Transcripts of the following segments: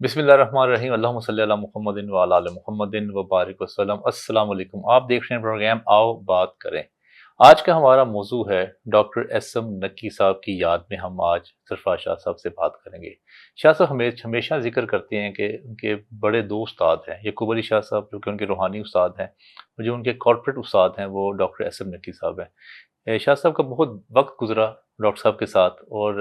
بسم اللہ الرحمن الرحیم، اللہم صلی علی محمد وعلی آل محمد وبارک وسلم۔ السلام علیکم، آپ دیکھ رہے ہیں پروگرام آؤ بات کریں۔ آج کا ہمارا موضوع ہے ڈاکٹر ایس ایم نقوی صاحب کی یاد میں ہم آج سرفراز شاہ صاحب سے بات کریں گے۔ شاہ صاحب ہمیشہ ذکر کرتے ہیں کہ ان کے بڑے دو استاد ہیں، یعقوب علی شاہ صاحب جو کہ ان کے روحانی استاد ہیں، اور جو ان کے کارپوریٹ استاد ہیں وہ ڈاکٹر ایس ایم نقوی صاحب ہیں۔ شاہ صاحب کا بہت وقت گزرا ڈاکٹر صاحب کے ساتھ، اور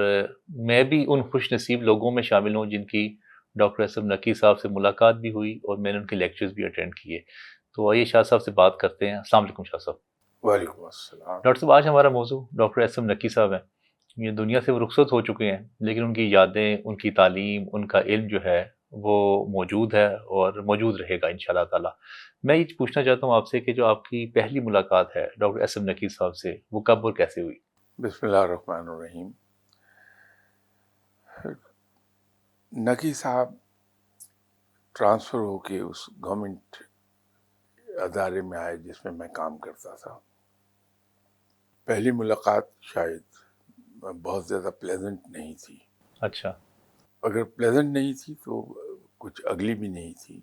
میں بھی ان خوش نصیب لوگوں میں شامل ہوں جن کی ڈاکٹر ایس ایم نقوی صاحب سے ملاقات بھی ہوئی اور میں نے ان کے لیکچرز بھی اٹینڈ کیے۔ تو آئیے شاہ صاحب سے بات کرتے ہیں۔ السلام علیکم شاہ صاحب۔ وعلیکم السلام۔ ڈاکٹر صاحب، آج ہمارا موضوع ڈاکٹر ایس ایم نقوی صاحب ہیں۔ یہ دنیا سے وہ رخصت ہو چکے ہیں، لیکن ان کی یادیں، ان کی تعلیم، ان کا علم جو ہے وہ موجود ہے اور موجود رہے گا انشاءاللہ تعالی۔ میں یہ پوچھنا چاہتا ہوں آپ سے کہ جو آپ کی پہلی ملاقات ہے ڈاکٹر ایس ایم نقوی صاحب سے، وہ کب اور کیسے ہوئی؟ بسم اللہ الرحمن الرحیم۔ نقوی صاحب ٹرانسفر ہو کے اس گورنمنٹ ادارے میں آئے جس میں کام کرتا تھا۔ پہلی ملاقات شاید بہت زیادہ پلیزنٹ نہیں تھی۔ اچھا۔ اگر پلیزنٹ نہیں تھی تو کچھ اگلی بھی نہیں تھی،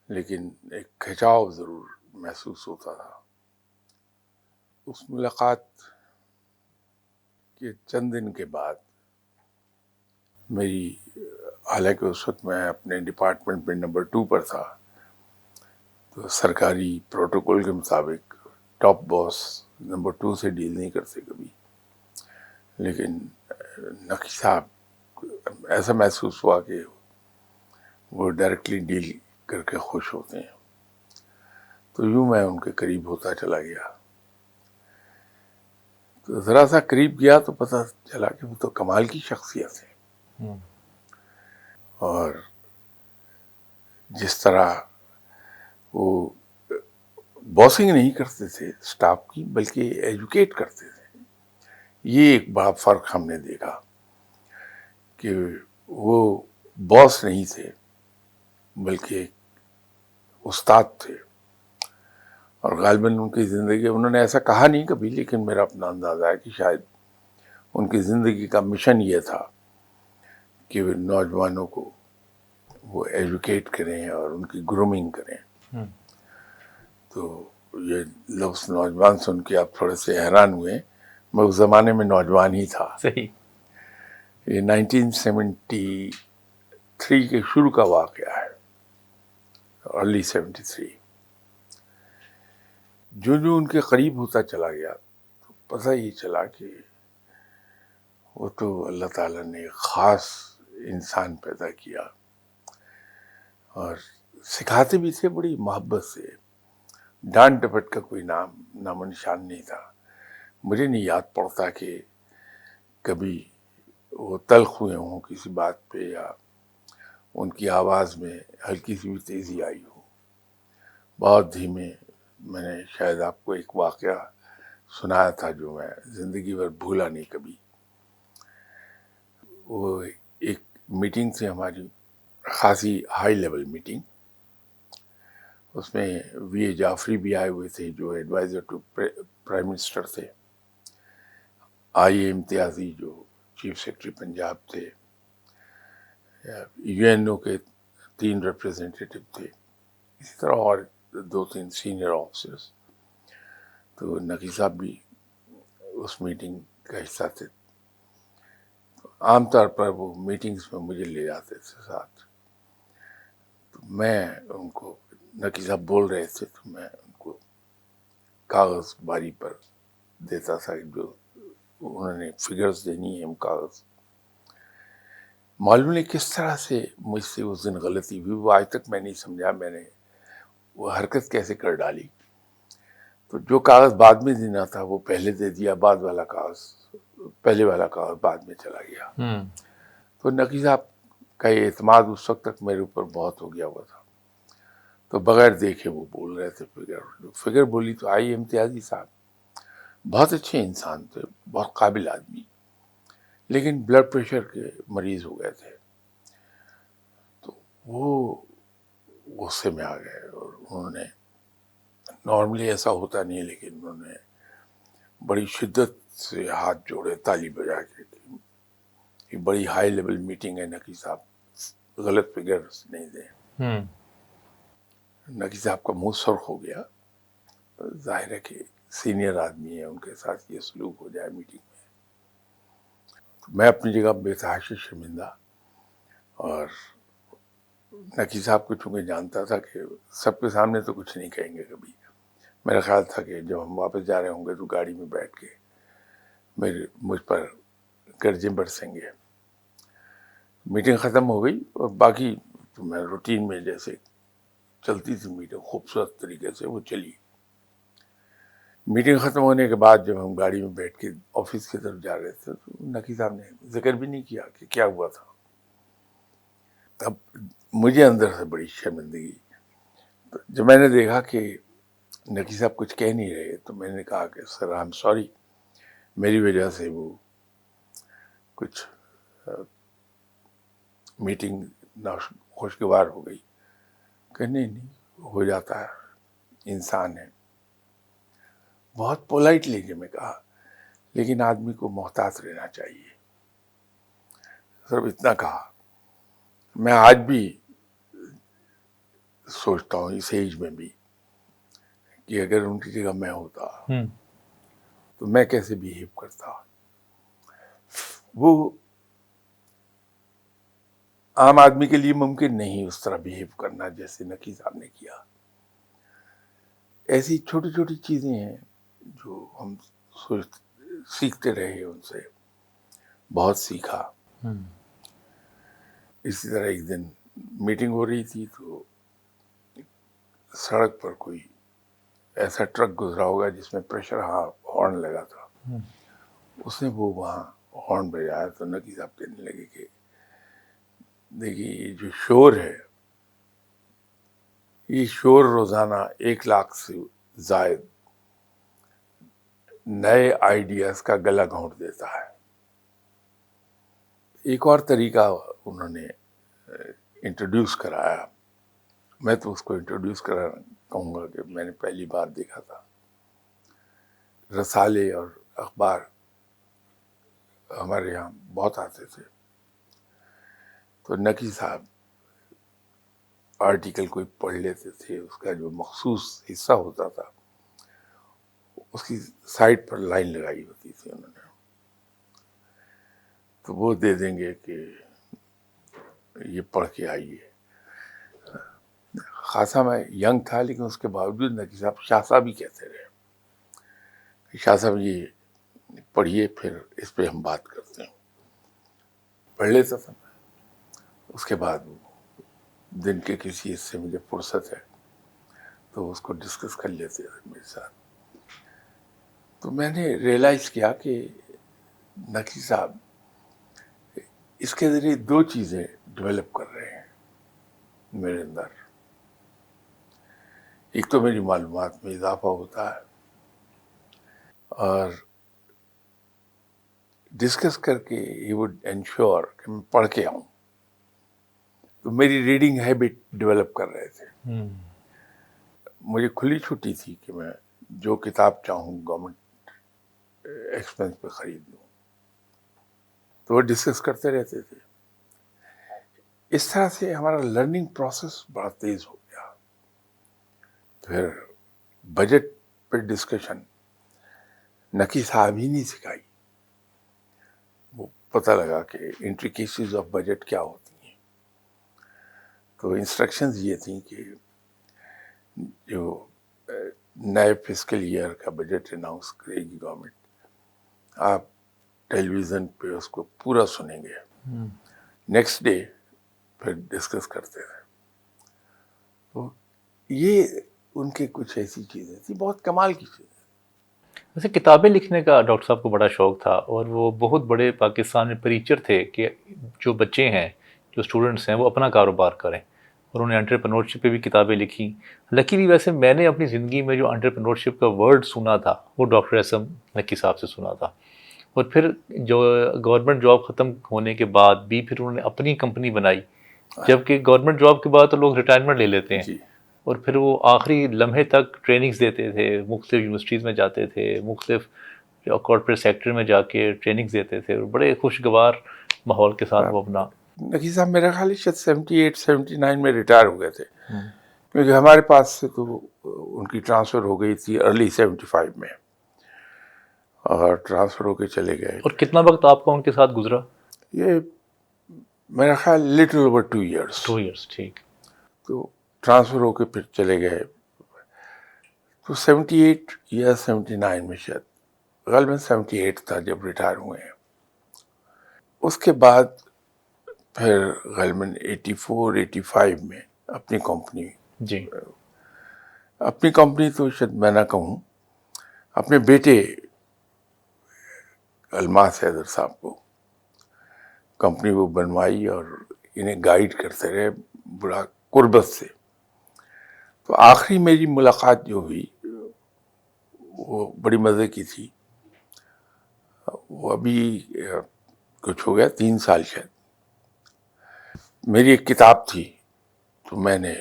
لیکن ایک کھچاؤ ضرور محسوس ہوتا تھا۔ اس ملاقات کے چند دن کے بعد میری، حالانکہ اس وقت میں اپنے ڈپارٹمنٹ میں نمبر 2 پر تھا، تو سرکاری پروٹوکول کے مطابق ٹاپ باس نمبر 2 سے ڈیل نہیں کرتے کبھی، لیکن نقوی صاحب ایسا محسوس ہوا کہ وہ ڈائریکٹلی ڈیل کر کے خوش ہوتے ہیں، تو یوں میں ان کے قریب ہوتا چلا گیا۔ تو ذرا سا قریب گیا تو پتہ چلا کہ وہ تو کمال کی شخصیت ہے، اور جس طرح وہ باسنگ نہیں کرتے تھے اسٹاف کی بلکہ ایجوکیٹ کرتے تھے، یہ ایک بڑا فرق ہم نے دیکھا کہ وہ باس نہیں تھے بلکہ استاد تھے۔ اور غالباً ان کی زندگی، انہوں نے ایسا کہا نہیں کبھی، لیکن میرا اپنا اندازہ ہے کہ شاید ان کی زندگی کا مشن یہ تھا کہ وہ نوجوانوں کو وہ ایجوکیٹ کریں اور ان کی گرومنگ کریں۔ تو یہ لفظ نوجوان سن کے آپ تھوڑے سے حیران ہوئے، میں اس زمانے میں نوجوان ہی تھا۔ صحیح۔ یہ 1973 کے شروع کا واقعہ ہے، ارلی 73۔ جو ان کے قریب ہوتا چلا گیا تو پتہ یہ چلا کہ وہ تو اللہ تعالیٰ نے ایک خاص انسان پیدا کیا، اور سکھاتے بھی تھے بڑی محبت سے، ڈانٹ ڈپٹ کا کوئی نام و نشان نہیں تھا۔ مجھے نہیں یاد پڑتا کہ کبھی وہ تلخ ہوئے ہوں کسی بات پہ، یا ان کی آواز میں ہلکی سی بھی تیزی آئی ہو۔ بہت دھیمے۔ میں نے شاید آپ کو ایک واقعہ سنایا تھا جو میں زندگی بھر بھولا نہیں کبھی۔ وہ ایک میٹنگ تھی ہماری، خاصی ہائی لیول میٹنگ، اس میں وی اے جعفری بھی آئے ہوئے تھے جو ایڈوائزر ٹو پرائم منسٹر تھے، آئی اے امتیازی جو چیف سیکرٹری پنجاب تھے، یو این او کے 3 ریپریزنٹیٹو تھے، اسی طرح اور 2-3 سینئر آفیسرز۔ تو نقوی صاحب بھی اس میٹنگ کا حصہ تھے۔ عام طور پر وہ میٹنگز میں مجھے لے جاتے تھے ساتھ، تو میں ان کو، نقوی صاحب بول رہے تھے تو میں ان کو کاغذ باری پر دیتا تھا، جو انہوں نے فگرز دینی ہیں، کاغذ۔ معلوم نہیں کس طرح سے مجھ سے اس دن غلطی ہوئی، وہ آج تک میں نہیں سمجھا میں نے وہ حرکت کیسے کر ڈالی۔ تو جو کاغذ بعد میں دینا تھا وہ پہلے دے دیا، بعد والا کاغذ، پہلے والا کاغذ بعد میں چلا گیا۔ تو نقوی صاحب کا یہ اعتماد اس وقت تک میرے اوپر بہت ہو گیا ہوا تھا، تو بغیر دیکھے وہ بول رہے تھے فگر بولی تو آئی امتیازی صاحب بہت اچھے انسان تھے، بہت قابل آدمی، لیکن بلڈ پریشر کے مریض ہو گئے تھے۔ تو وہ غصے میں آ گئے، اور انہوں نے، نارملی ایسا ہوتا نہیں لیکن انہوں نے بڑی شدت سے ہاتھ جوڑے، تالی بجا کے، کہ یہ بڑی ہائی لیول میٹنگ ہے نقوی صاحب، غلط فگرز نہیں دیں. ہوں نقی صاحب کا منہ سرخ ہو گیا. ظاہر ہے کہ سینئر آدمی ہے، ان کے ساتھ یہ سلوک ہو جائے میٹنگ میں. میں اپنی جگہ بے تحاشی شرمندہ، اور نقی صاحب کو چونکہ جانتا تھا کہ سب کے سامنے تو کچھ نہیں کہیں گے کبھی. میرا خیال تھا کہ جب ہم واپس جا رہے ہوں گے تو گاڑی میں بیٹھ کے مجھ پر گرجیں برسیں گے. میٹنگ ختم ہو گئی، اور باقی تو میں روٹین میں جیسے چلتی تھی میٹنگ خوبصورت طریقے سے وہ چلی. میٹنگ ختم ہونے کے بعد جب ہم گاڑی میں بیٹھ کے آفس کی طرف جا رہے تھے تو نقی صاحب نے ذکر بھی نہیں کیا کہ کیا ہوا تھا. تب مجھے اندر سے بڑی شرمندگی. تو جب میں نے دیکھا کہ نقی صاحب کچھ کہہ نہیں رہے تو میں نے کہا کہ سر آئی ایم سوری، میری وجہ سے وہ کچھ میٹنگ ناخوشگوار ہو گئی. کہ نہیں ہو جاتا ہے، انسان ہے. بہت پولائٹلی جو میں کہا، لیکن آدمی کو محتاط رہنا چاہیے. صرف اتنا کہا. میں آج بھی سوچتا ہوں اس ایج میں بھی کہ اگر ان کی جگہ میں ہوتا تو میں کیسے بیہیو کرتا. وہ عام آدمی کے لیے ممکن نہیں اس طرح بیہیو کرنا جیسے نقی صاحب نے کیا. ایسی چھوٹی چھوٹی چیزیں ہیں جو ہم سیکھتے رہے ان سے، بہت سیکھا. اسی طرح ایک دن میٹنگ ہو رہی تھی تو سڑک پر کوئی ایسا ٹرک گزرا ہوگا جس میں پریشر ہارن لگا تھا. اس نے وہ وہاں ہارن بجایا تو نقی صاحب کہنے لگے کہ دیکھیے یہ جو شور ہے، یہ شور روزانہ 1,00,000 سے زائد نئے آئیڈیاز کا گلا گھونٹ دیتا ہے. ایک اور طریقہ انہوں نے انٹروڈیوس کرایا. میں تو اس کو انٹروڈیوس کہوں گا کہ میں نے پہلی بار دیکھا تھا. رسالے اور اخبار ہمارے یہاں بہت آتے تھے، تو نقی صاحب آرٹیکل کوئی پڑھ لیتے تھے، اس کا جو مخصوص حصہ ہوتا تھا اس کی سائڈ پر لائن لگائی ہوتی تھی انہوں نے، تو وہ دے دیں گے کہ یہ پڑھ کے آئیے. خاصا میں ینگ تھا لیکن اس کے باوجود نقی صاحب شاہ صاحب ہی کہتے رہے کہ شاہ صاحب یہ پڑھیے، پھر اس پہ ہم بات کرتے ہیں. پڑھ لیتا تھا میں. اس کے بعد دن کے کسی حصے میں جب فرصت ہے تو اس کو ڈسکس کر لیتے تھے میرے ساتھ. تو میں نے ریئلائز کیا کہ نقی صاحب اس کے ذریعے دو چیزیں ڈیولپ کر رہے ہیں میرے اندر. ایک تو میری معلومات میں اضافہ ہوتا ہے، اور ڈسکس کر کے ہی وڈ انشور کہ میں پڑھ کے آؤں. تو میری ریڈنگ ہیبٹ ڈیولپ کر رہے تھے. مجھے کھلی چھٹی تھی کہ میں جو کتاب چاہوں گورنمنٹ ایکسپینس پہ خرید لوں. تو وہ ڈسکس کرتے رہتے تھے. اس طرح سے ہمارا لرننگ پروسیس بڑا تیز ہو گیا. پھر بجٹ پہ ڈسکشن نقی صاحب ہی نہیں سکھائی. وہ پتہ لگا کہ انٹریکیسیز آف بجٹ کیا ہوتی ہیں. تو انسٹرکشنز یہ تھیں کہ جو نئے فسکل ایئر کا بجٹ اناؤنس کرے گی گورنمنٹ، آپ ٹیلی ویژن پہ اس کو پورا سنیں گے. نیکسٹ ڈے پھر ڈسکس کرتے تھے. تو یہ ان کے کچھ ایسی چیزیں تھیں، بہت کمال کی چیزیں. ویسے کتابیں لکھنے کا ڈاکٹر صاحب کو بڑا شوق تھا، اور وہ بہت بڑے پاکستان میں پریچر تھے کہ جو بچے ہیں، جو اسٹوڈنٹس ہیں، وہ اپنا کاروبار کریں. اور انہوں نے انٹرپرینورشپ پہ بھی کتابیں لکھی. لکیلی ویسے میں نے اپنی زندگی میں جو انٹرپرینورشپ کا ورڈ سنا تھا وہ ڈاکٹر اسم نقی صاحب سے سنا تھا. اور پھر جو گورنمنٹ جاب ختم ہونے کے بعد بھی پھر انہوں نے اپنی کمپنی بنائی، جبکہ گورنمنٹ جاب کے بعد تو لوگ ریٹائرمنٹ لے لیتے ہیں. جی. اور پھر وہ آخری لمحے تک ٹریننگز دیتے تھے، مختلف یونیورسٹیز میں جاتے تھے، مختلف کارپوریٹ سیکٹر میں جا کے ٹریننگز دیتے تھے، اور بڑے خوشگوار ماحول کے ساتھ وہ اپنا نقی صاحب میرا خیال ہے شاید 78-79 میں ریٹائر ہو گئے تھے، کیونکہ ہمارے پاس سے تو ان کی ٹرانسفر ہو گئی تھی ارلی 75 میں، اور ٹرانسفر ہو کے چلے گئے. اور کتنا وقت آپ کا ان کے ساتھ گزرا؟ یہ میرا خیال لٹل اوور 2 ایئرس. 2 ایئرس. ٹھیک. تو ٹرانسفر ہو کے پھر چلے گئے. تو 78 یا 79 میں شاید، غالباً 78 تھا جب ریٹائر ہوئے ہیں. اس کے بعد پھر غالباً 84-85 میں اپنی کمپنی، جی. اپنی کمپنی تو شاید میں نہ کہوں، اپنے بیٹے الماس حیدر صاحب کو کمپنی وہ بنوائی اور انہیں گائیڈ کرتے رہے بڑا قربت سے. تو آخری میری ملاقات جو ہوئی وہ بڑی مزے کی تھی. وہ ابھی کچھ ہو گیا 3 سال شاید. میری ایک کتاب تھی تو میں نے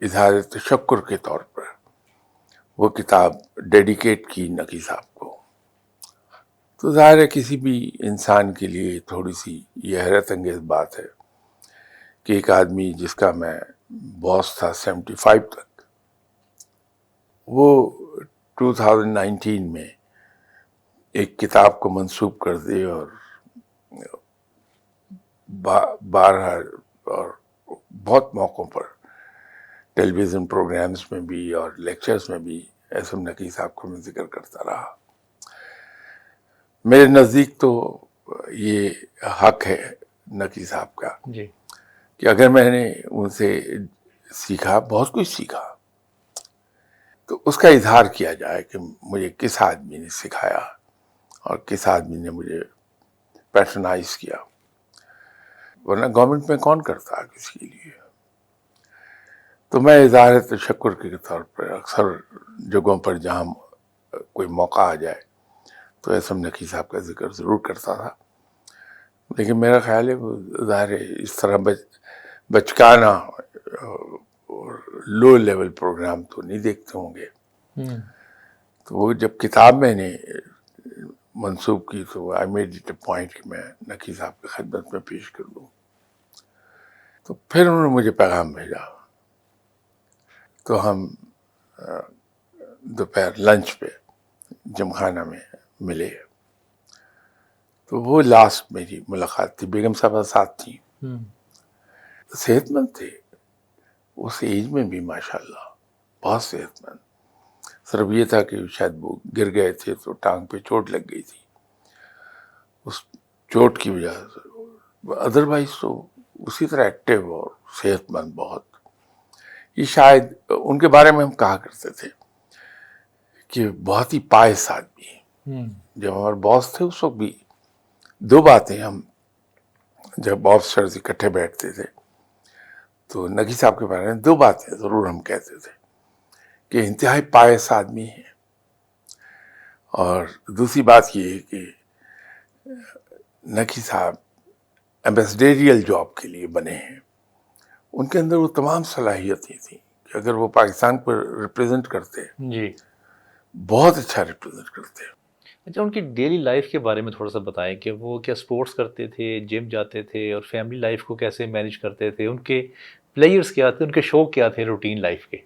اظہار تشکر کے طور پر وہ کتاب ڈیڈیکیٹ کی نقی صاحب کو. تو ظاہر ہے کسی بھی انسان کے لیے تھوڑی سی یہ حیرت انگیز بات ہے کہ ایک آدمی جس کا میں باس تھا 75 تک، وہ 2019 میں ایک کتاب کو منسوب کر دے اور بارہا اور بہت موقعوں پر ٹیلی ویژن پروگرامز میں بھی اور لیکچرز میں بھی ایس ایم نقی صاحب کو میں ذکر کرتا رہا. میرے نزدیک تو یہ حق ہے نقی صاحب کا جی. کہ اگر میں نے ان سے سیکھا، بہت کچھ سیکھا، تو اس کا اظہار کیا جائے کہ مجھے کس آدمی نے سکھایا اور کس آدمی نے مجھے پیٹرنائز کیا. ورنہ گورنمنٹ میں کون کرتا ہے کسی کے لیے. تو میں اظہار تشکر کے طور پر اکثر جگہوں پر جہاں کوئی موقع آ جائے تو ایسم نقی صاحب کا ذکر ضرور کرتا تھا. لیکن میرا خیال ہے وہ ظاہر ہے اس طرح بچکانہ اور لو لیول پروگرام تو نہیں دیکھتے ہوں گے. تو وہ جب کتاب میں نے منسوب کی تو I made it a point کہ میں نقی صاحب کی خدمت میں پیش کر دوں. تو پھر انہوں نے مجھے پیغام بھیجا. تو ہم دوپہر لنچ پہ جم خانہ میں ملے. تو وہ لاسٹ میری ملاقات تھی. بیگم صاحبہ ساتھ تھیں، صحت مند تھے اس ایج میں بھی ماشاءاللہ، بہت صحت مند. صرف یہ تھا کہ شاید وہ گر گئے تھے تو ٹانگ پہ چوٹ لگ گئی تھی، اس چوٹ کی وجہ سے. ادروائز تو اسی طرح ایکٹیو اور صحت مند بہت. یہ شاید ان کے بارے میں ہم کہا کرتے تھے کہ بہت ہی پائس آدمی ہیں. جب ہمارے باس تھے اس وقت بھی 2 باتیں ہم جب آفیسرز اکٹھے بیٹھتے تھے تو نقی صاحب کے بارے میں 2 باتیں ضرور ہم کہتے تھے کہ انتہائی پائس آدمی ہیں، اور دوسری بات یہ ہے کہ نقی صاحب ایمبیسڈریل جاب کے لیے بنے ہیں. ان کے اندر وہ تمام صلاحیتیں تھیں کہ اگر وہ پاکستان کو ریپرزینٹ کرتے، جی. بہت اچھا ریپرزینٹ کرتے. اچھا، ان کی ڈیلی لائف کے بارے میں تھوڑا سا بتائیں کہ وہ کیا سپورٹس کرتے تھے، جم جاتے تھے، اور فیملی لائف کو کیسے مینیج کرتے تھے، ان کے پلیئرز کیا تھے، ان کے شوق کیا تھے روٹین لائف کے؟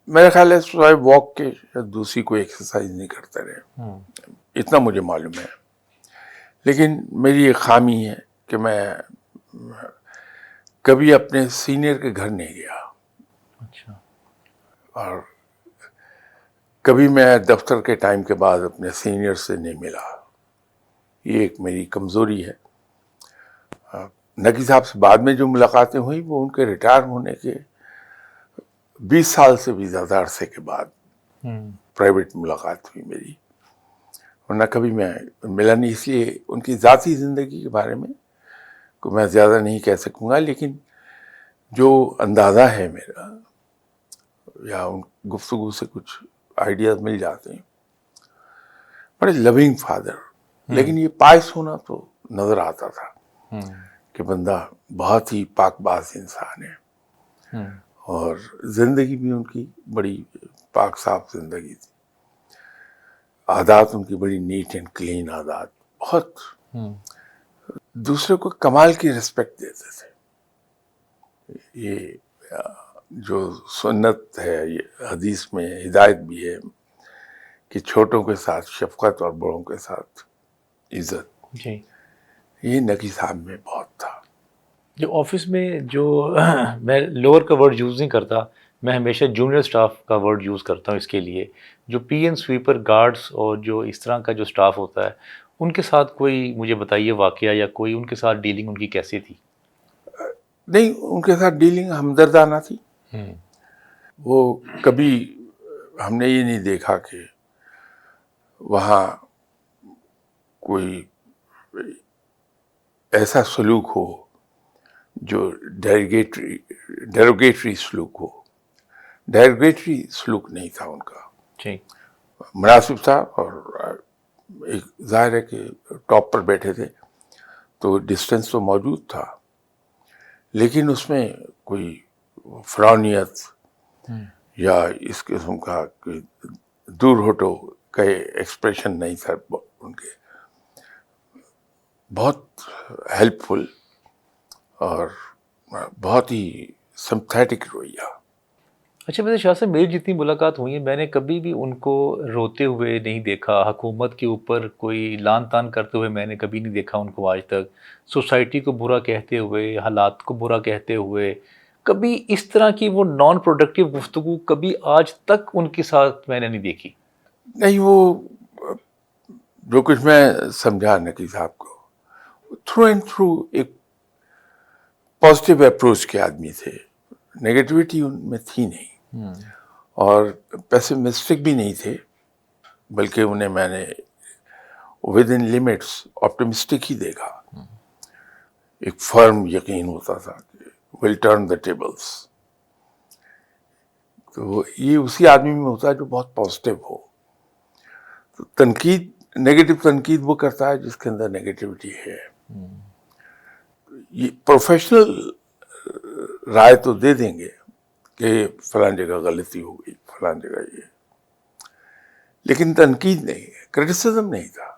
میرا خیال ہے سوائے واک کے دوسری کوئی ایکسرسائز نہیں کرتے رہے، اتنا مجھے معلوم ہے. لیکن میری ایک خامی ہے کہ میں کبھی اپنے سینئر کے گھر نہیں گیا، اچھا. اور کبھی میں دفتر کے ٹائم کے بعد اپنے سینئر سے نہیں ملا. یہ ایک میری کمزوری ہے. نقی صاحب سے بعد میں جو ملاقاتیں ہوئیں وہ ان کے ریٹائر ہونے کے 20 سال سے بھی زیادہ عرصے کے بعد پرائیویٹ ملاقات ہوئی میری، ورنہ کبھی میں ملا نہیں. اس لیے ان کی ذاتی زندگی کے بارے میں کو میں زیادہ نہیں کہہ سکوں گا، لیکن جو اندازہ ہے میرا یا ان گفتگو سے کچھ آئیڈیاز مل جاتے ہیں. بڑے لونگ فادر، لیکن یہ پائس ہونا تو نظر آتا تھا کہ بندہ بہت ہی پاک باز انسان ہے، اور زندگی بھی ان کی بڑی پاک صاف زندگی تھی. عادات ان کی بڑی نیٹ اینڈ کلین عادات، بہت دوسرے کو کمال کی رسپیکٹ دیتے تھے. یہ جو سنت ہے، یہ حدیث میں ہدایت بھی ہے کہ چھوٹوں کے ساتھ شفقت اور بڑوں کے ساتھ عزت. جی. یہ نقی صاحب میں بہت تھا. جو آفس میں جو میں لوور کا ورڈ یوز نہیں کرتا، میں ہمیشہ جونیئر سٹاف کا ورڈ یوز کرتا ہوں اس کے لیے. جو پی این سویپر گارڈز اور جو اس طرح کا جو سٹاف ہوتا ہے، ان کے ساتھ کوئی مجھے بتائیے واقعہ، یا کوئی ان کے ساتھ ڈیلنگ ان کی کیسی تھی؟ نہیں، ان کے ساتھ ڈیلنگ ہمدردانہ تھی. وہ کبھی ہم نے یہ نہیں دیکھا کہ وہاں کوئی ایسا سلوک ہو جو ڈیروگیٹری سلوک ہو. ڈیروگیٹری سلوک نہیں تھا ان کا، جی. مناسب تھا. اور ایک ظاہر ہے کہ ٹاپ پر بیٹھے تھے تو ڈسٹینس تو موجود تھا، لیکن اس میں کوئی فرانیت یا اس قسم کا کہ دور ہٹو کا ایکسپریشن نہیں تھا ان کے. بہت ہیلپ فل اور بہت ہی سمپتھیٹک رویہ. اچھا، ویسے شاہ صاحب میری جتنی ملاقات ہوئی ہیں، میں نے کبھی بھی ان کو روتے ہوئے نہیں دیکھا. حکومت کے اوپر کوئی لان تان کرتے ہوئے میں نے کبھی نہیں دیکھا ان کو آج تک. سوسائٹی کو برا کہتے ہوئے، حالات کو برا کہتے ہوئے، کبھی اس طرح کی وہ نان پروڈکٹیو گفتگو کبھی آج تک ان کے ساتھ میں نے نہیں دیکھی. نہیں، وہ جو کچھ میں سمجھا نقی صاحب کو، تھرو اینڈ تھرو ایک پازیٹیو اپروچ کے آدمی تھے. نگیٹیوٹی ان میں تھی نہیں، اور پیسمسٹک بھی نہیں تھے، بلکہ انہیں میں نے ود ان لمٹس آپٹمسٹک ہی دیکھا. ایک فرم یقین ہوتا تھا کہ ول ٹرن دا ٹیبلس. تو یہ اسی آدمی میں ہوتا ہے جو بہت پازیٹیو ہو. تو تنقید، نیگیٹو تنقید وہ کرتا ہے جس کے اندر نیگیٹیوٹی ہے. یہ پروفیشنل رائے تو دے دیں گے کہ فلاں جگہ غلطی ہو گئی، فلاں جگہ یہ، لیکن تنقید نہیں ہے، کرٹیسزم نہیں تھا.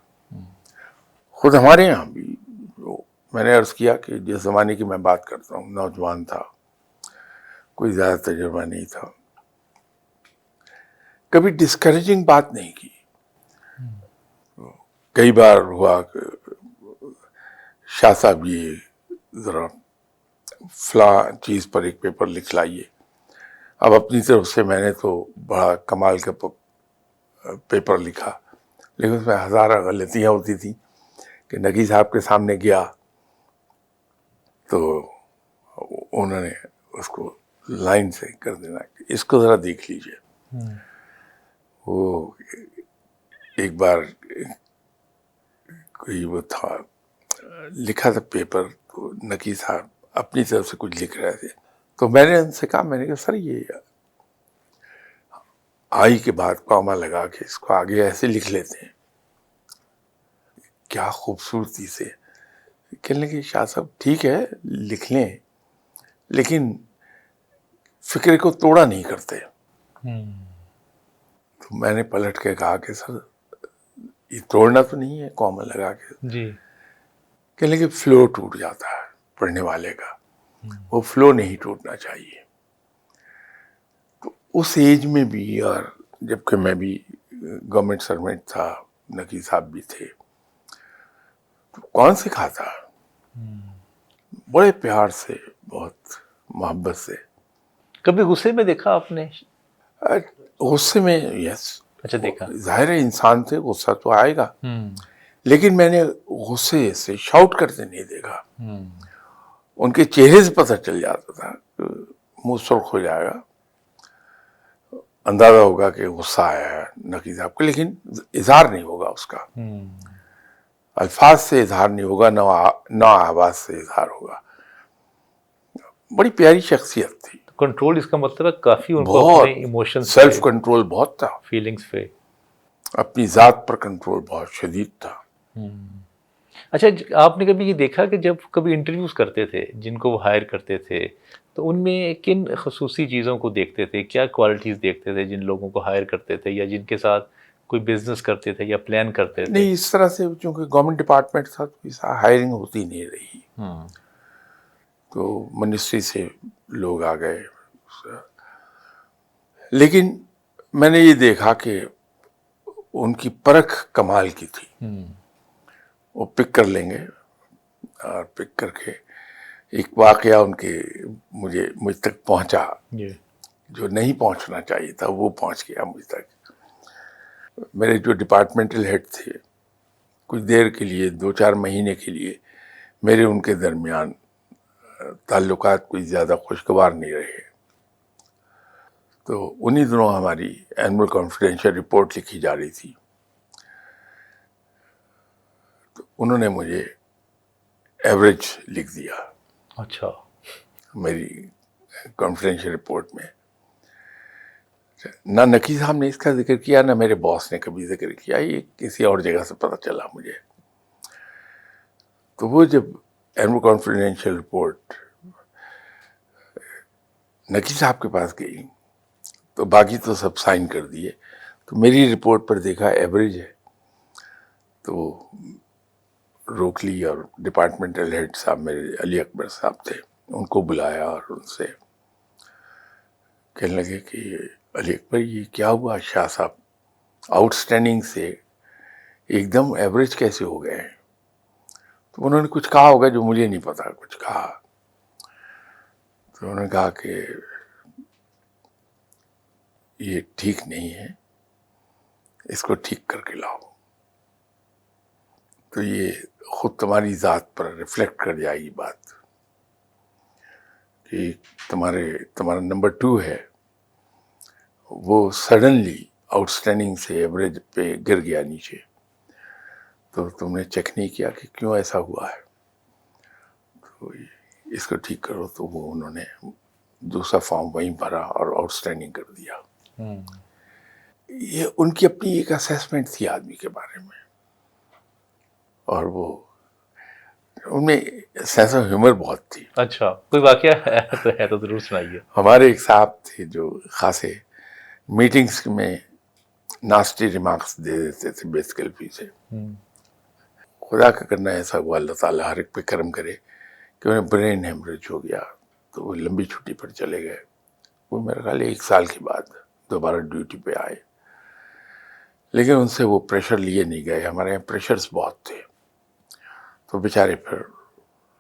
خود ہمارے یہاں بھی جو میں نے عرض کیا کہ جس زمانے کی میں بات کرتا ہوں، نوجوان تھا، کوئی زیادہ تجربہ نہیں تھا، کبھی ڈسکریجنگ بات نہیں کی. کئی بار ہوا کہ شاہ صاحب یہ ذرا فلاں چیز پر ایک پیپر لکھ لائیے. اب اپنی طرف سے میں نے تو بڑا کمال کا پیپر لکھا، لیکن اس میں ہزارہ غلطیاں ہوتی تھیں کہ نقی صاحب کے سامنے گیا تو انہوں نے اس کو لائن سے کر دینا کہ اس کو ذرا دیکھ لیجیے. وہ ایک بار کوئی وہ تھا، لکھا تھا پیپر، تو نقی صاحب اپنی طرف سے کچھ لکھ رہے تھے، تو میں نے ان سے کہا، میں نے کہا سر یہ آئی کے بعد کاما لگا کے اس کو آگے ایسے لکھ لیتے ہیں، کیا خوبصورتی سے. کہنے لگے شاہ صاحب ٹھیک ہے لکھ لیں، لیکن فکر کو توڑا نہیں کرتے. تو میں نے پلٹ کے کہا کہ سر یہ توڑنا تو نہیں ہے کاما لگا کے. جی. کہنے لگے فلو ٹوٹ جاتا ہے پڑھنے والے کا، وہ فلو نہیں ٹوٹنا چاہیے. تو اس ایج میں بھی، اور جبکہ میں بھی گورنمنٹ سروینٹ تھا، نقی صاحب بھی تھے، تو کون سکھاتا؟ بڑے پیار سے، بہت محبت سے. کبھی غصے میں دیکھا آپ نے؟ غصے میں یس. اچھا، دیکھا. ظاہر ہے انسان تھے، غصہ تو آئے گا، لیکن میں نے غصے سے شاؤٹ کرتے نہیں دیکھا. ان کے چہرے سے پتہ چل جاتا تھا کہ منہ سرخ ہو جائے گا، اندازہ ہوگا کہ غصہ آیا ہے نقی صاحب کو، لیکن اظہار نہیں ہوگا اس کا. الفاظ سے اظہار نہیں ہوگا، نہ آواز سے اظہار ہوگا. بڑی پیاری شخصیت تھی. کنٹرول، اس کا مطلب ہے کافی ان کو بہت اپنے ایموشنز، سیلف کنٹرول بہت تھا، فیلنگز پہ. اپنی ذات پر کنٹرول بہت شدید تھا. اچھا، آپ نے کبھی یہ دیکھا کہ جب کبھی انٹرویوز کرتے تھے جن کو وہ ہائر کرتے تھے، تو ان میں کن خصوصی چیزوں کو دیکھتے تھے؟ کیا کوالٹیز دیکھتے تھے جن لوگوں کو ہائر کرتے تھے، یا جن کے ساتھ کوئی بزنس کرتے تھے یا پلان کرتے تھے؟ نہیں، اس طرح سے چونکہ گورنمنٹ ڈپارٹمنٹ تھا تو ہائرنگ ہوتی نہیں رہی، تو منسٹری سے لوگ آ گئے. لیکن میں نے یہ دیکھا کہ ان کی پرکھ کمال کی تھی. وہ پک کر لیں گے اور پک کر کے ایک واقعہ ان کے مجھ تک پہنچا جی. جو نہیں پہنچنا چاہیے تھا، وہ پہنچ گیا مجھ تک. میرے جو ڈپارٹمنٹل ہیڈ تھے کچھ دیر کے لیے 2-4 مہینے کے لیے میرے ان کے درمیان تعلقات کوئی زیادہ خوشگوار نہیں رہے. تو انہی دنوں ہماری اینول کانفیڈینشیل رپورٹ لکھی جا رہی تھی. تو انہوں نے مجھے ایوریج لکھ دیا اچھا. میری کانفیڈینشیل رپورٹ میں. نہ نقی صاحب نے اس کا ذکر کیا، نہ میرے باس نے کبھی ذکر کیا، یہ کسی اور جگہ سے پتہ چلا مجھے. تو وہ جب اینول کانفیڈینشیل رپورٹ نقی صاحب کے پاس گئی تو باقی تو سب سائن کر دیے، تو میری رپورٹ پر دیکھا ایوریج ہے، تو روک لی. اور ڈپارٹمنٹل ہیڈ صاحب میرے علی اکبر صاحب تھے، ان کو بلایا اور ان سے کہنے لگے کہ علی اکبر یہ کیا ہوا شاہ صاحب، آؤٹ اسٹینڈنگ سے ایک دم ایوریج کیسے ہو گئے ہیں؟ تو انہوں نے کچھ کہا ہوگا جو مجھے نہیں پتا، کچھ کہا. تو انہوں نے کہا کہ یہ ٹھیک نہیں ہے، اس کو ٹھیک کر کے لاؤ. تو یہ خود تمہاری ذات پر ریفلیکٹ کر جائے گی بات کہ تمہارا نمبر 2 ہے وہ سڈنلی آؤٹ اسٹینڈنگ سے ایوریج پہ گر گیا نیچے، تو تم نے چیک نہیں کیا کہ کیوں ایسا ہوا ہے، تو اس کو ٹھیک کرو. تو وہ انہوں نے دوسرا فارم وہیں بھرا اور آؤٹ اسٹینڈنگ کر دیا. یہ ان کی اپنی ایک اسیسمنٹ تھی آدمی کے بارے میں، اور وہ ان میں سینس آف ہیومر بہت تھی. اچھا، کوئی واقعہ ہے تو ضرور سنائیے. ہمارے ایک صاحب تھے جو خاصے میٹنگز میں ناسٹی ریمارکس دے دیتے تھے بیسکل سے. خدا کا کرنا ایسا ہوا، اللہ تعالیٰ ہر ایک پہ کرم کرے، کہ انہیں برین ہیمریج ہو گیا، تو وہ لمبی چھٹی پر چلے گئے. وہ میرا خیال 1 سال کے بعد دوبارہ ڈیوٹی پہ آئے، لیکن ان سے وہ پریشر لیے نہیں گئے. ہمارے یہاں پریشرز بہت تھے، تو بیچارے پھر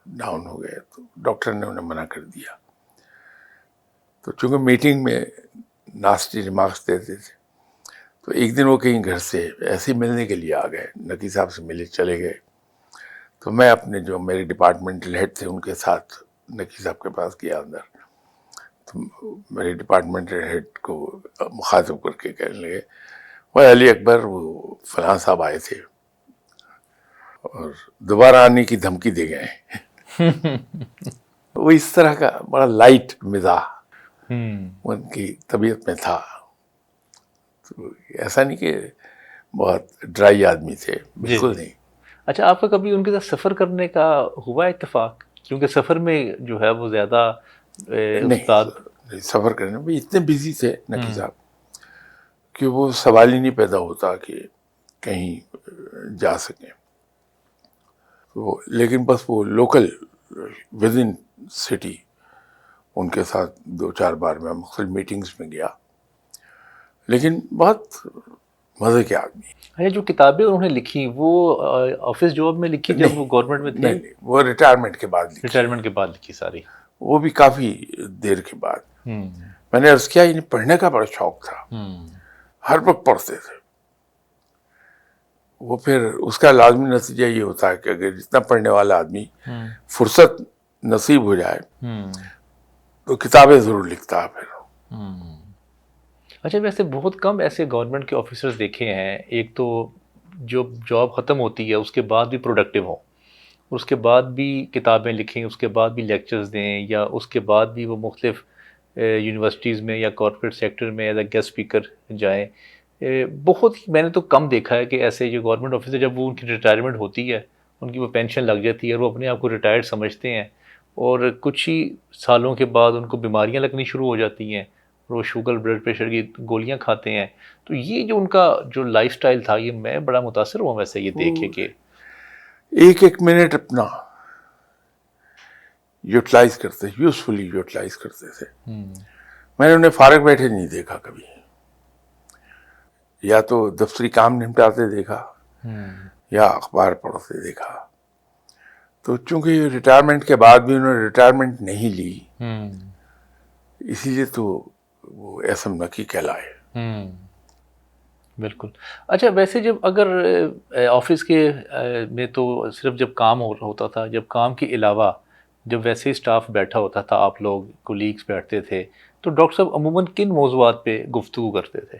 ڈاؤن ہو گئے. تو ڈاکٹر نے انہیں منع کر دیا. تو چونکہ میٹنگ میں ناسٹی ریمارکس دیتے تھے، تو ایک دن وہ کہیں گھر سے ایسے ہی ملنے کے لیے آ گئے، نقی صاحب سے ملے چلے گئے. تو میں اپنے جو میرے ڈپارٹمنٹل ہیڈ تھے ان کے ساتھ نقی صاحب کے پاس گیا اندر. تو میرے ڈپارٹمنٹل ہیڈ کو مخاطب کر کے کہنے لگے، وہ علی اکبر، وہ فلاں صاحب آئے تھے اور دوبارہ آنے کی دھمکی دے گئے. وہ اس طرح کا بڑا لائٹ مزاح ان کی طبیعت میں تھا. تو ایسا نہیں کہ بہت ڈرائی آدمی تھے، بالکل نہیں. اچھا، آپ کا کبھی ان کے ساتھ سفر کرنے کا ہوا اتفاق؟ کیونکہ سفر میں جو ہے وہ زیادہ استاد نہیں، سفر کرنے میں اتنے بزی تھے نقی صاحب کہ وہ سوال ہی نہیں پیدا ہوتا کہ کہیں جا سکیں. لیکن بس وہ local with in city in کے ساتھ 2-4 بار میں مختلف میٹنگز میں گیا، لیکن بہت مزے کے آدمی. اچھا، جو کتابیں انہوں نے لکھی وہ آفس جاب میں لکھی جب وہ گورنمنٹ میں تھے؟ نہیں، وہ ریٹائرمنٹ کے بعد لکھی. ریٹائرمنٹ کے بعد لکھی ساری؟ وہ بھی کافی دیر کے بعد. میں نے عرض کیا انہیں پڑھنے کا بڑا شوق تھا، ہر وقت پڑھتے تھے. وہ پھر اس کا لازمی نتیجہ یہ ہوتا ہے کہ اگر جتنا پڑھنے والا آدمی فرصت نصیب ہو جائے تو کتابیں ضرور لکھتا ہے پھر. اچھا، ویسے بہت کم ایسے گورنمنٹ کے آفیسرز دیکھے ہیں، ایک تو جو جاب ختم ہوتی ہے اس کے بعد بھی پروڈکٹیو ہوں، اس کے بعد بھی کتابیں لکھیں، اس کے بعد بھی لیکچرز دیں، یا اس کے بعد بھی وہ مختلف یونیورسٹیز میں یا کارپوریٹ سیکٹر میں ایز اے گیسٹ اسپیکر جائیں. بہت ہی میں نے تو کم دیکھا ہے کہ ایسے جو گورنمنٹ آفیسر جب وہ ان کی ریٹائرمنٹ ہوتی ہے، ان کی وہ پینشن لگ جاتی ہے اور وہ اپنے آپ کو ریٹائرڈ سمجھتے ہیں، اور کچھ ہی سالوں کے بعد ان کو بیماریاں لگنی شروع ہو جاتی ہیں وہ شوگر بلڈ پریشر کی گولیاں کھاتے ہیں. تو یہ جو ان کا جو لائف سٹائل تھا، یہ میں بڑا متاثر ہوا ویسے یہ دیکھ کے کہ ایک ایک منٹ اپنا یوٹیلائز کرتے، یوزفلی یوٹیلائز کرتے تھے. میں نے انہیں فارغ بیٹھے نہیں دیکھا کبھی، یا تو دفتری کام نمٹاتے دیکھا یا اخبار پڑھتے دیکھا. تو چونکہ ریٹائرمنٹ کے بعد بھی انہوں نے ریٹائرمنٹ نہیں لی، اسی لیے تو وہ ایس ایم نقی کہلائے. بالکل. اچھا ویسے جب اگر آفس کے میں تو صرف جب کام ہوتا تھا، جب کام کے علاوہ جب ویسے اسٹاف بیٹھا ہوتا تھا، آپ لوگ کولیگس بیٹھتے تھے، تو ڈاکٹر صاحب عموماً کن موضوعات پہ گفتگو کرتے تھے؟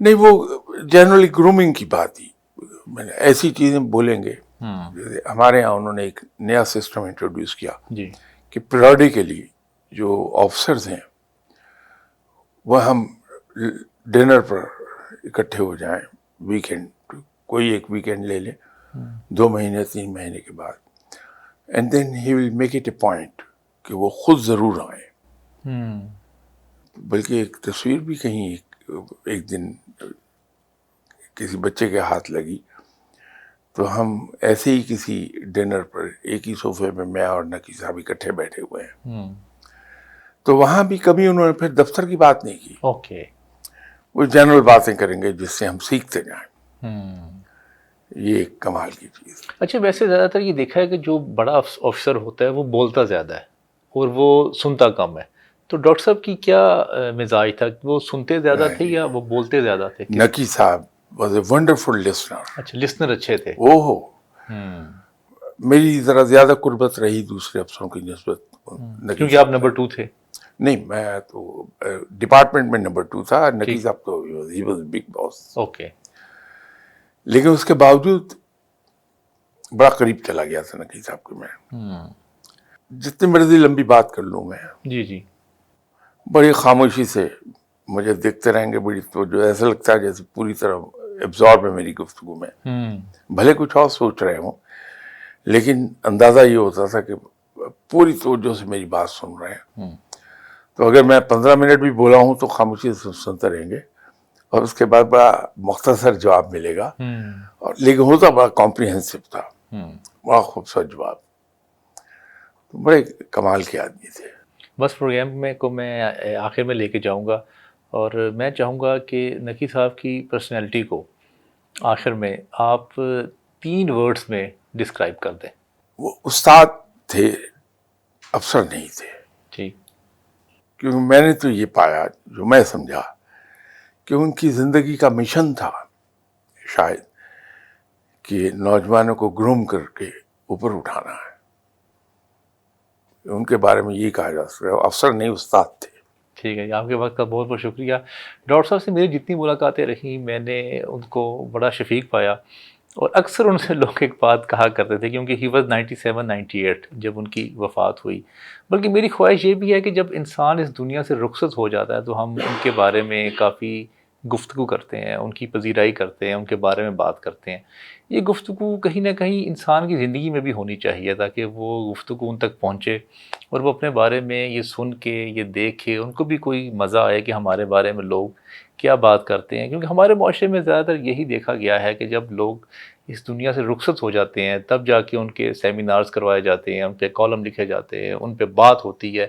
نہیں، وہ جنرلی گرومنگ کی بات ہی، میں نے ایسی چیزیں بولیں گے. جیسے ہمارے یہاں انہوں نے ایک نیا سسٹم انٹروڈیوس کیا جی کہ پیریوڈیکلی جو آفیسرز ہیں وہ ہم ڈنر پر اکٹھے ہو جائیں، ویکینڈ، کوئی ایک ویکینڈ لے لیں 2 مہینے 3 مہینے کے بعد، and then he will make it a point کہ وہ خود ضرور آئیں. بلکہ ایک تصویر بھی کہیں ایک دن کسی بچے کے ہاتھ لگی، تو ہم ایسے ہی کسی ڈنر پر ایک ہی صوفے میں میں اور نقی صاحب اکٹھے بیٹھے ہوئے ہیں. تو وہاں بھی کبھی انہوں نے پھر دفتر کی بات نہیں کی. اوکے. وہ جنرل باتیں کریں گے جس سے ہم سیکھتے جائیں. یہ ایک کمال کی چیز. اچھا ویسے زیادہ تر یہ دیکھا ہے کہ جو بڑا آفیسر ہوتا ہے وہ بولتا زیادہ ہے اور وہ سنتا کم ہے. تو ڈاکٹر صاحب کی کیا مزاج تھا؟ وہ سنتے زیادہ تھے یا وہ بولتے زیادہ تھے؟ نقی صاحب واز اے ونڈرفل لسنر. اچھا لسنر اچھے تھے. اوہو، میری ذرا زیادہ قربت رہی دوسرے افسروں کی نسبت. کیونکہ آپ نمبر 2 تھے. نہیں، میں تو ڈپارٹمنٹ میں نمبر 2 تھا. نقی صاحب تو he was big boss. Okay. لیکن اس کے باوجود بڑا قریب چلا گیا تھا نقی صاحب کو میں. جتنی مرضی لمبی بات کر لوں میں، جی بڑی خاموشی سے مجھے دیکھتے رہیں گے، بڑی توجہ، ایسا لگتا ہے جیسے پوری طرح ایبزارب ہے میری گفتگو میں. بھلے کچھ اور سوچ رہے ہوں، لیکن اندازہ یہ ہوتا تھا کہ پوری توجہ سے میری بات سن رہے ہیں. تو اگر میں 15 منٹ بھی بولا ہوں تو خاموشی سے سنتے رہیں گے، اور اس کے بعد بڑا مختصر جواب ملے گا، اور لیکن ہوتا بڑا کمپریہنسو تھا، بڑا خوبصورت جواب. بڑے کمال کے آدمی تھے. بس پروگرام کو میں آخر میں لے کے جاؤں گا، اور میں چاہوں گا کہ نقی صاحب کی پرسنالٹی کو آخر میں آپ 3 ورڈز میں ڈسکرائب کر دیں. وہ استاد تھے، افسر نہیں تھے. جی. کیونکہ میں نے تو یہ پایا، جو میں سمجھا، کہ ان کی زندگی کا مشن تھا شاید کہ نوجوانوں کو گروم کر کے اوپر اٹھانا ہے. ان کے بارے میں یہ کہا جا سکتا ہے افسر نہیں، استاد تھے. ٹھیک ہے، آپ کے وقت کا بہت بہت شکریہ. ڈاکٹر صاحب سے میری جتنی ملاقاتیں رہیں، میں نے ان کو بڑا شفیق پایا، اور اکثر ان سے لوگ ایک بات کہا کرتے تھے، کیونکہ ہی واز 97-98 جب ان کی وفات ہوئی. بلکہ میری خواہش یہ بھی ہے کہ جب انسان اس دنیا سے رخصت ہو جاتا ہے تو ہم ان کے بارے میں کافی گفتگو کرتے ہیں، ان کی پذیرائی کرتے ہیں، ان کے بارے میں بات کرتے ہیں. یہ گفتگو کہیں نہ کہیں انسان کی زندگی میں بھی ہونی چاہیے، تاکہ وہ گفتگو ان تک پہنچے اور وہ اپنے بارے میں یہ سن کے، یہ دیکھ کے ان کو بھی کوئی مزہ آئے کہ ہمارے بارے میں لوگ کیا بات کرتے ہیں. کیونکہ ہمارے معاشرے میں زیادہ تر یہی دیکھا گیا ہے کہ جب لوگ اس دنیا سے رخصت ہو جاتے ہیں تب جا کے ان کے سیمینارز کروائے جاتے ہیں، ان پہ کالم لکھے جاتے ہیں، ان پہ بات ہوتی ہے.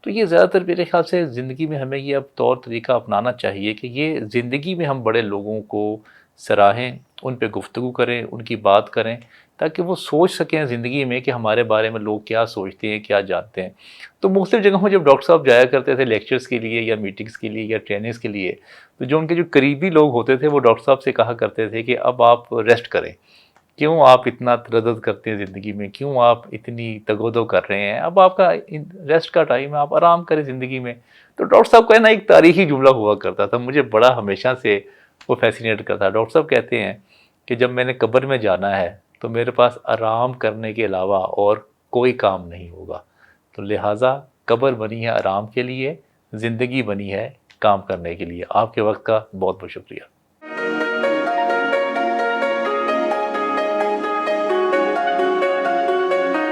تو یہ زیادہ تر میرے خیال سے زندگی میں ہمیں یہ اب طور طریقہ اپنانا چاہیے کہ یہ زندگی میں ہم بڑے لوگوں کو سراہیں، ان پہ گفتگو کریں، ان کی بات کریں، تاکہ وہ سوچ سکیں زندگی میں کہ ہمارے بارے میں لوگ کیا سوچتے ہیں، کیا جانتے ہیں. تو مختلف جگہوں جب ڈاکٹر صاحب جایا کرتے تھے لیکچرز کے لیے یا میٹنگز کے لیے یا ٹریننگز کے لیے، تو جو ان کے جو قریبی لوگ ہوتے تھے وہ ڈاکٹر صاحب سے کہا کرتے تھے کہ اب آپ ریسٹ کریں، کیوں آپ اتنا تردد کرتے ہیں زندگی میں، کیوں آپ اتنی تگودو کر رہے ہیں، اب آپ کا ریسٹ کا ٹائم ہے، آپ آرام کریں زندگی میں. تو ڈاکٹر صاحب کا نا ایک تاریخی جملہ ہوا کرتا تھا، مجھے بڑا ہمیشہ سے وہ فیسینیٹ کرتا. ڈاکٹر صاحب کہتے ہیں کہ جب میں نے قبر میں جانا ہے تو میرے پاس آرام کرنے کے علاوہ اور کوئی کام نہیں ہوگا، تو لہٰذا قبر بنی ہے آرام کے لیے، زندگی بنی ہے کام کرنے کے لیے. آپ کے وقت کا بہت بہت شکریہ.